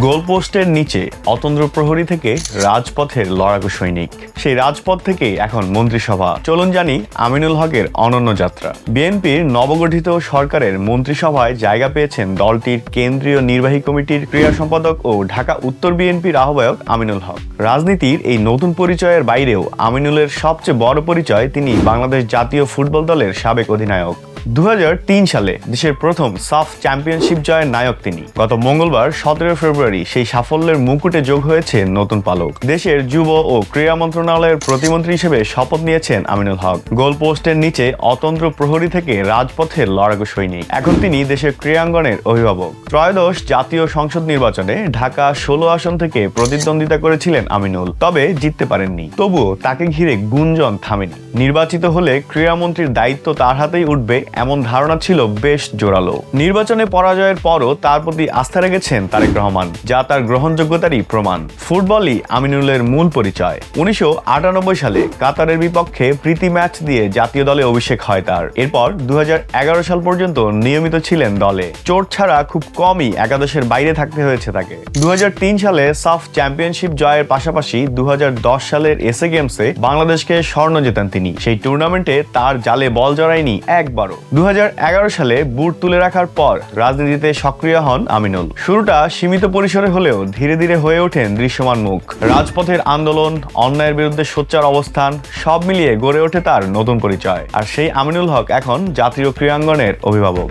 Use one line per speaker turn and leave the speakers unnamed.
গোলপোস্টের নিচে অতন্দ্র প্রহরী থেকে রাজপথের লড়াকু সৈনিক, সেই রাজপথ থেকে এখন মন্ত্রিসভা। চলুন জানি আমিনুল হকের অনন্য যাত্রা। বিএনপির নবগঠিত সরকারের মন্ত্রিসভায় জায়গা পেয়েছেন দলটির কেন্দ্রীয় নির্বাহী কমিটির ক্রীড়া সম্পাদক ও ঢাকা উত্তর বিএনপির আহ্বায়ক আমিনুল হক। রাজনীতির এই নতুন পরিচয়ের বাইরেও আমিনুলের সবচেয়ে বড় পরিচয় তিনি বাংলাদেশ জাতীয় ফুটবল দলের সাবেক অধিনায়ক। 2003 সালে দেশের প্রথম সাফ চ্যাম্পিয়নশিপ জয়ের নায়ক তিনি। গত মঙ্গলবার 17 ফেব্রুয়ারি সেই সাফল্যের মুকুটে যোগ হয়েছে নতুন পালক। দেশের যুব ও ক্রীড়া মন্ত্রণালয়ের প্রতিমন্ত্রী হিসেবে শপথ নিয়েছেন আমিনুল হক। গোলপোস্টের নিচে অতন্ত্র প্রহরী থেকে রাজপথের লড়াকু সৈনিক, এখন তিনি দেশের ক্রীড়াঙ্গনের অভিভাবক। ত্রয়োদশ জাতীয় সংসদ নির্বাচনে ঢাকা 16 আসন থেকে প্রতিদ্বন্দ্বিতা করেছিলেন আমিনুল, তবে জিততে পারেননি। তবুও তাকে ঘিরে গুঞ্জন থামেনি। নির্বাচিত হলে ক্রীড়ামন্ত্রীর দায়িত্ব তার হাতেই উঠবে এমন ধারণা ছিল বেশ জোরালো। নির্বাচনে পরাজয়ের পরও তার প্রতি আস্থা রেখেছেন তারেক রহমান, যা তার গ্রহণযোগ্যতারই প্রমাণ। ফুটবলই আমিনুলের মূল পরিচয়। 1998 সালে কাতারের বিপক্ষে প্রীতি ম্যাচ দিয়ে জাতীয় দলে অভিষেক হয় তার। এরপর 2011 সাল পর্যন্ত নিয়মিত ছিলেন দলে। চোট ছাড়া খুব কমই একাদশের বাইরে থাকতে হয়েছে তাকে। 2003 সালে সাফ চ্যাম্পিয়নশিপ জয়ের পাশাপাশি 2010 সালের এসএ গেমসে বাংলাদেশকে স্বর্ণ জেতান তিনি। সেই টুর্নামেন্টে তার জালে বল জড়ায়নি একবারও। 2011 সালে বুট তুলে রাখার পর রাজনীতিতে সক্রিয় হন আমিনুল। শুরুটা সীমিত পরিসরে হলেও ধীরে ধীরে হয়ে ওঠেন দৃশ্যমান মুখ। রাজপথের আন্দোলন, অন্যায়ের বিরুদ্ধে সোচ্চার অবস্থান, সব মিলিয়ে গড়ে ওঠে তার নতুন পরিচয়। আর সেই আমিনুল হক এখন জাতীয় ক্রীড়াঙ্গনের অভিভাবক।